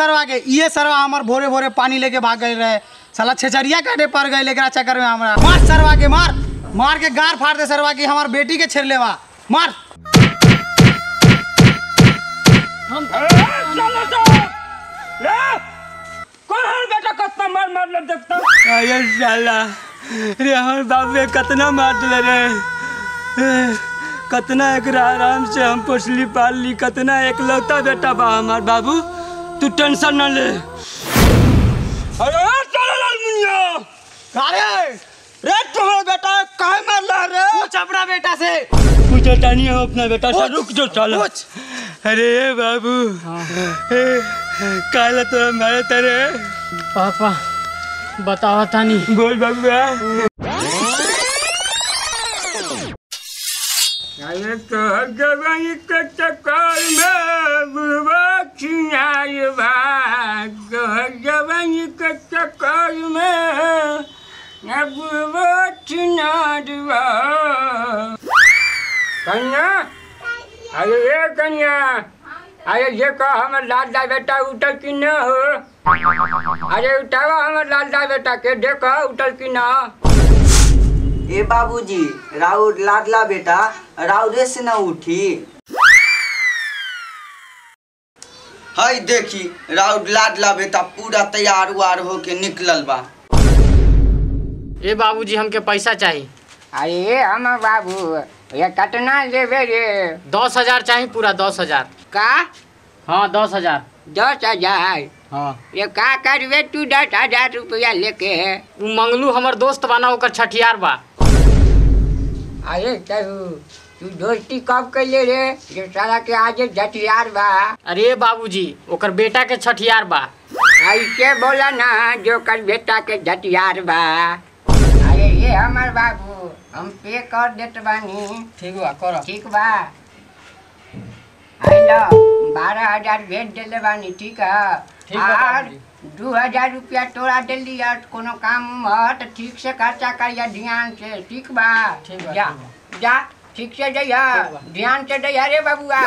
सरवा के ये सरवा हमार भोरे भोरे पानी लेके भाग गए रहे साला छेचरिया काटे पड़ गए लेकर चक्कर में हमारा मार सरवा के मार के गार फाड़ दे सरवा की हमार बेटी के छेड़ लेवा मार। बेटा कितना मार ले देखता अरे साला रे हमारे बाबू कितना मार दिले रे कितना एक आराम से हम पोसली पाल ली कितना एक लौता बेटा बा हमार बाबू तू टेंशन न ले। अरे चलो लाल मुनिया अरे रे तुम्हारा बेटा काहे मारला रे पूछ अपना बेटा से पूछता नहीं हो अपना बेटा से रुक जो चलो। अरे बाबू काला तो हमारे तरह पापा बताओ तानी बोल बाबू अरे तो जवानी के चक्कर में बुढ़वा छिनाई भाग जवानी के चक्कर में बुढ़वा छिना दिवा कन्या अरे ये कन्या अरे ये का हमार लाल दा बेटा उठल कि न हो अरे उठावा हमार लाल दा बेटा के देखो उठल कि न। ए बाबूजी राउर लाडला बेटा राउरे से न उठी हई देखी राउर लाडला बेटा पूरा तैयार उआर होके निकलल बा। ए बाबूजी हमके पैसा चाहिए। अरे हम बाबू ये कितना लेबे रे 10,000 चाहिए पूरा 10,000 का हाँ 10,000 10,000 हाँ ये का करबे तू 10,000 रुपया लेके उ मंगलू हमर दोस्त बना ओकर छठियार बा। अरे तू दोस्ती कब कैले रे जो साला के आज झटियार बा। अरे बाबूजी ओकर बेटा के छठियार बा। ऐसे बोला ना जो कर बेटा के झटियार बा। अरे ये हमार बाबू हम पे कर देत बानी ठीक बा करो ठीक बा आइलो 12,000 भेज देले बानी ठीक है ठीक बा बाबूजी। 2,000 रुपया तोरा दिल्ली कोनो काम मत ठीक से खर्चा करिया ध्यान से ठीक बा ठीक बा जा जा ठीक से जइया ध्यान से जइया रे बाबूआ।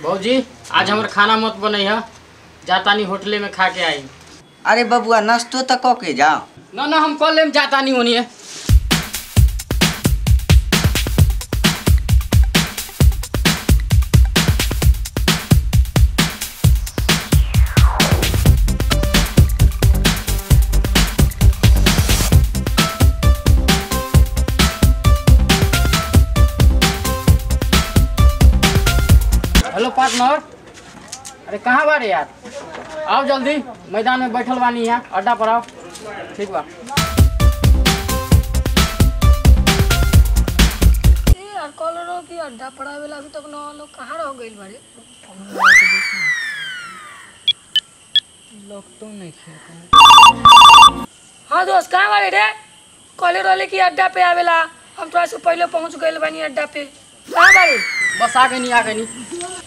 बाबूजी आज हमर खाना मत बनैहा जातानी होटले में खा के आई। अरे बबुआ नाश्तो तो क के जा ना हम कल लेम जातानी होनी हेलो पार्टनर अरे कहाँ बारे यार आओ जल्दी मैदान में बैठल बानी यहाँ अड्डा पर आओ ठीक बा। यार कॉलरों की अड्डा पड़ा वेला अभी तक न लोग कहाँ रह गइल बारे लोग तो नहीं खेल। हाँ दोस्त कहाँ बारे रे कॉलर की अड्डा पे आवेला हम थोड़ा से पहले पहुँच गइल बानी अड्डा पे कहाँ बारे बस आ गई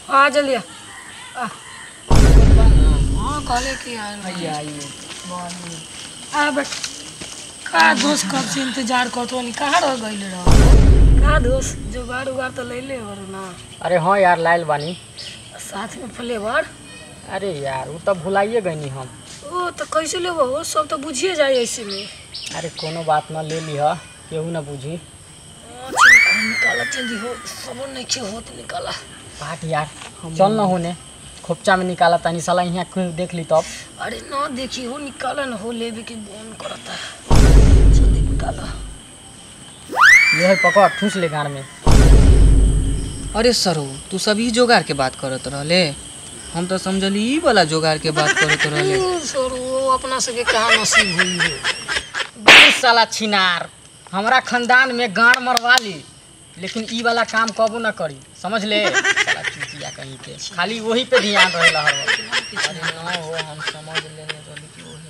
हाँ जल्दी हाँ कॉले की आ बैठ का दोस्त कब से इंतजार करतो नहीं कहाँ रह गइल रहो का दोस्त जुगाड़ उगाड़ तो ले ले और ना। अरे हाँ यार लाइल बानी साथ में फ्लेवर अरे यार वो तो भुलाइए गई हम। ओ तो कैसे लेबो वो सब तो बुझिए जाए ऐसे में। अरे कोनो बात ना ले ली है केहू ना बुझी। निकाला जल्दी हो सब नहीं खे हो तो निकाला बाट यार चल ना होने खोपचा में निकाला तानी साला यहाँ क्यों देख ली तब। अरे ना देखी हो निकाला ना हो लेबे के बोन करता जल्दी निकाला ये है पकड़ ठूस ले गाड़ में। अरे सरो तू सभी जोगार के बात करत रहले हम तो समझली ई वाला जोगार के बात करत रहले। सर वो अपना सके कहाँ नसीब हुई है बहुत साला छिनार हमारा खानदान में गाड़ मरवा ली लेकिन ई वाला काम कबो ना करी समझ ले साला चुतिया कहीं के खाली वही पे ध्यान रहेला हर वक्त। अरे ना हो हम समझ लेने रहली कि वही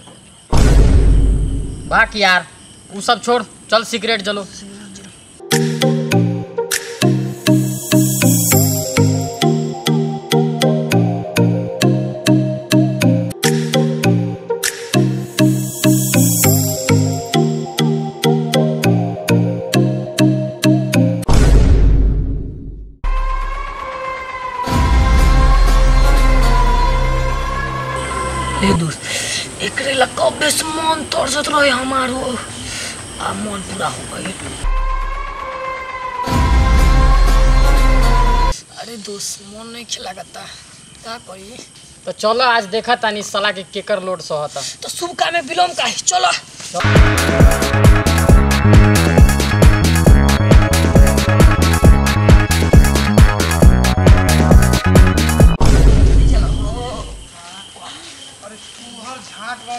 बाकी यार वो सब छोड़ चल सिगरेट जलो। कबे से मन तरसत रहे हमारो आ मन पूरा हो गई। अरे दोस्त मन नहीं खिलागता का करी। तो चलो आज देखा तानी साला के केकर लोड सहता। तो शुभ काम में विलम्ब का है, चलो।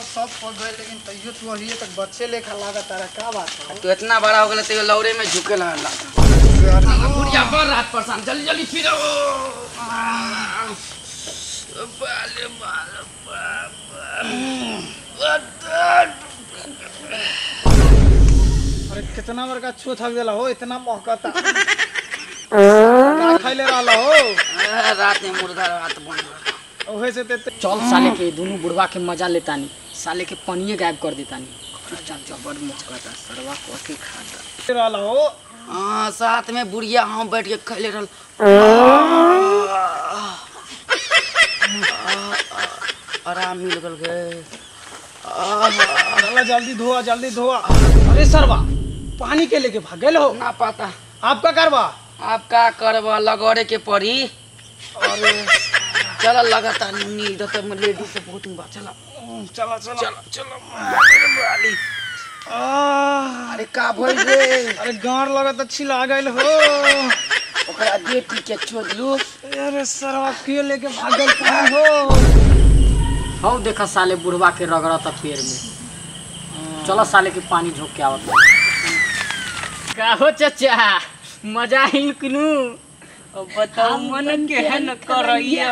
सब पड़ गए लेकिन तैयो तू अभी तक बच्चे लेखा लागत तारा का बात है? तू इतना बड़ा हो गया तो लौरे में झुके ला बुढ़िया बड़ रात परेशान, जल्दी जल्दी फिरो। अरे कितना बड़का छो थक देला हो, इतना महकता का खैले रहला हो? रात में मुर्गा रात बन गया। ओहे से ते चल साले के दोनों बुढ़वा के मजा लेतानी, साले के पनिये गायब कर देतानी। खर्चा जबर मचकता, सरवा कथी खाता रहला हो। हाँ साथ में बुढ़िया हम बैठ के खैले रहल। आराम मिल गए। चला जल्दी धोआ जल्दी धोआ। अरे सरवा पानी के लेके भागल हो? ना पता आपका करवा आप का करबा, लगौरे के पड़ी। अरे चला लगातार नींद तो लेडीज से बहुत बात। चला चला चला चलो चलो। अरे का भइल रे? अरे गाड़ लगत अच्छी लागल हो। ओकरा बेटी के छोड़ लू। अरे सरवा के लेके भागल कहाँ हो? हौ देखा साले बुढ़वा के रगड़ता पेड़ में। चलो साले के पानी झोंक के आवत। का हो चचा, मजा आइल कुनु? अब बताओ मन केहन करइया।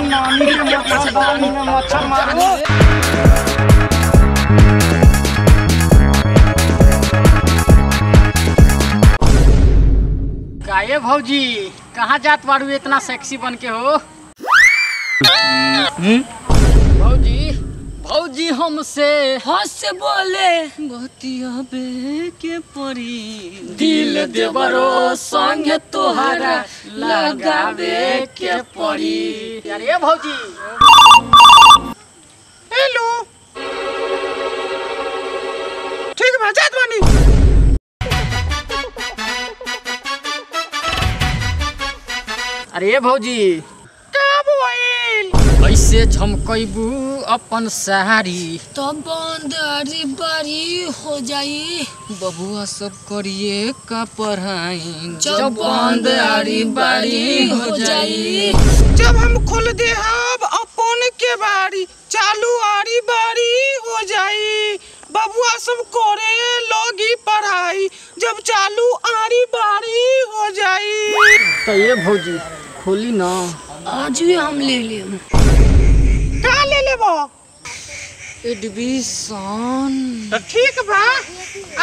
नानी के मच्छरदानी में मच्छर मारो। काये भौजी कहाँ जात बाड़ू इतना सेक्सी बन के हो? भौजी भौजी हमसे हंस से बोले बतियाबे के परी, दिल देवरो संग तोहरा लगावे के पड़ी। यार ये भौजी हेलो ठीक बा जात बानी। अरे ये भौजी ऐसे झमकैबू अपन साड़ी तो बंदारी बारी हो जाई। बबुआ सब करिए का पढ़ाई, जब बंदारी बारी हो जाई। जब हम खोल दे हम अपन के बारी, चालू आरी बारी हो जाई। बबुआ सब करे लोगी पढ़ाई, जब चालू आरी बारी हो जाई। तो ये भौजी खोली ना। आज भी हम ले लेम। का ले लेबो? एडमिशन। तो ठीक बा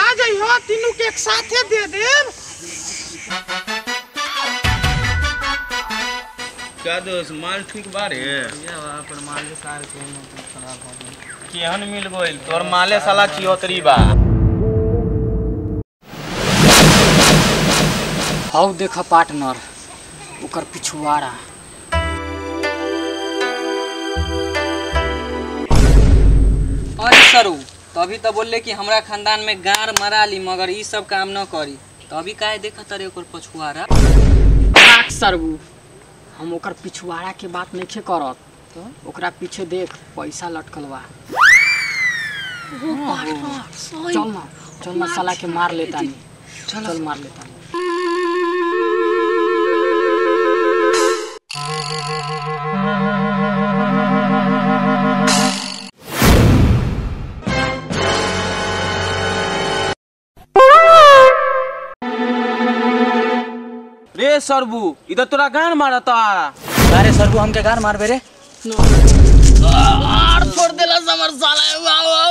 आ जाइयो, तीनों के एक साथे दे देब। क्या दोस्त माल ठीक बारे? केहन मिल गइल? तोर माले साला चियोतरी बा। हौ देखा पार्टनर ओकर पिछुआड़ा। अरे सरू तभी तो बोले कि हमरा खानदान में गार मरा ली, मगर ई सब काम न करी। तो अभी काहे देखा तारे ओकर पछुआरा? सरबू हम ओकर पिछुआड़ा के बात नहीं करत, तो ओकरा पीछे देख पैसा लटकल बा। चल ना साला के मार लेता नहीं। चल मार लेता नहीं। रे सरबू इधर तोरा गान मारता। अरे सरबू हमके गार मारबे रे? आर फोड़ देला समर साला। आर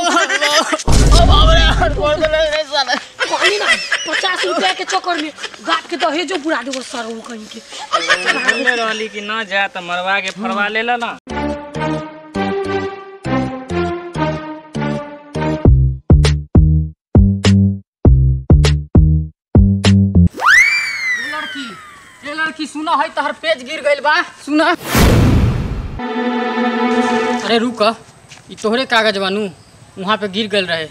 फोड़ देला रे साला। कहनी ना 50 रुपया के चक्कर में गाट के दहेजो बुरा देबो सर वो कहीं के। बोले रहली कि न जा त मरवा के फरवा लेला ना। लड़की सुना है तहर पेज गिर गइल बा। सुना अरे रुक, ई तोहरे कागज बानू, वहाँ पे गिर गल रहे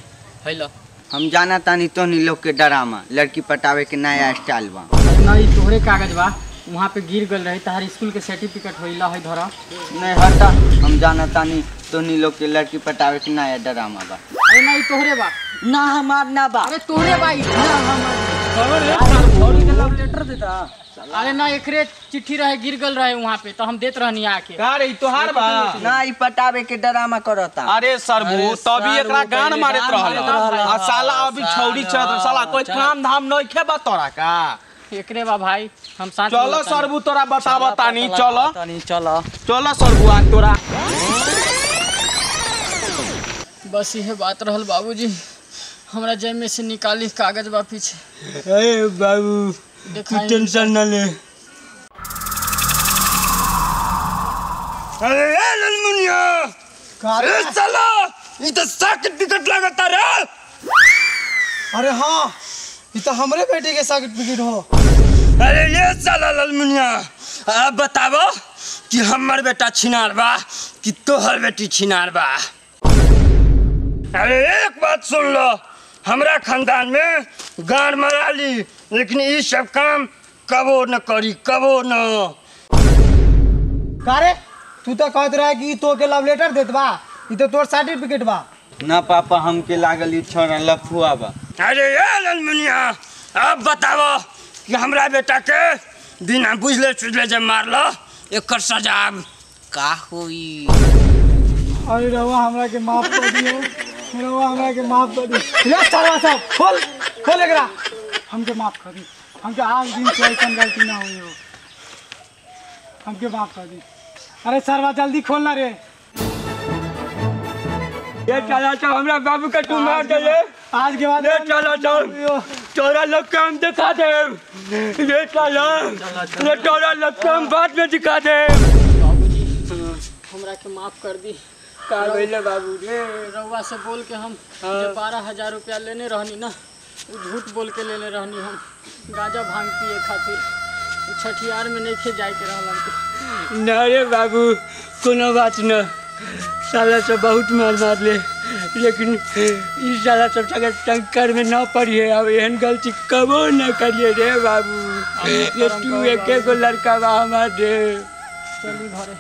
हैलो। हम जाना तानी तो नी लोग के डरामा लड़की पटावे के नया स्टाइल बा। ना ई तोहरे कागज बा, वहाँ पे गिर गल रहे, तहार स्कूल के सर्टिफिकेट होइला है धरा। नहीं हटा, हम जाना तानी तो नी लोग के लड़की पटावे के नया डरामा बा। अरे ना ई तोहरे बा। ना हमार ना बा। अरे तोहरे बा ई। लेटर देता। अरे ना एकरे चिट्ठी रहे, गिर गल रहे वहाँ पे, तो हम देत रहनी आके। का रे तोहार बा? ना ई पटावे के डरामा करता। अरे सरबू तभी एकरा गान मारत रहल आ साला अभी छौड़ी चढ़त साला कोई काम धाम नहीं खे बा तोरा का। एकरे बा भाई, हम साथ चलो सरबू तोरा बतावा तानी, चलो चलो चलो सरबू आ तोरा। बस यह बात रहल बाबूजी, हमरा जेब में से निकाली कागज बा पीछे। अरे बाबू तू टेंशन न ले। अरे ललमुनिया अरे साला ई तो सर्टिफिकेट लगता रे। अरे हाँ, ये तो हमरे बेटे के सर्टिफिकेट हो। अरे ये साला ललमुनिया, अब बताबो कि हमर बेटा छिनार बा कि तोहर बेटी छिनार बा। अरे एक बात सुन लो, हमरा खानदान में गाड़ मरा ली, लेकिन ये सब काम कबो न करी, कबो न। कारे तू तो कहत रहा कि तो के लव लेटर देत बा, ये तो तोर सर्टिफिकेट बा। ना पापा हमके लागल ई छोरा लफुआ बा। अरे ये ललमुनिया, अब बताओ कि हमरा बेटा के बिना बुझले सुझले जब मारलो एकर सजा का होई। अरे रवा हमरा के माफ कर दियो, रवा हमरा के माफ कर दियो। ये साला सब खोल एकरा, हमके माफ कर दी, हमके आज दिन से ऐसा गलती ना हुई हो, हमके माफ कर दी। अरे सरवा जल्दी खोलना रे। ये चला तो हमरा बाबू का तू मार दे। आज के बाद ये चला तो तोरा लोग काम दिखा दे। ये चला ये तोरा लोग काम बाद में दिखा दे। बाबूजी हमरा के माफ कर दी। का भइले बाबू रे? रउआ से बोल के हम 12,000 रुपया लेने रहनी ना, वो झूठ बोल के लेने रहनी हम गांजा भांग पिए खातिर। छठियार में नहीं खे जाए के रहल हमके। न रे बाबू कोनो बात न, साला सब बहुत मार ले, लेकिन इस साला सब सगे टंकर में न पड़िए। अब एहन गलती कबो न करिए रे बाबू। ये तू एक गो लड़का बा हमार दे। चली घरे।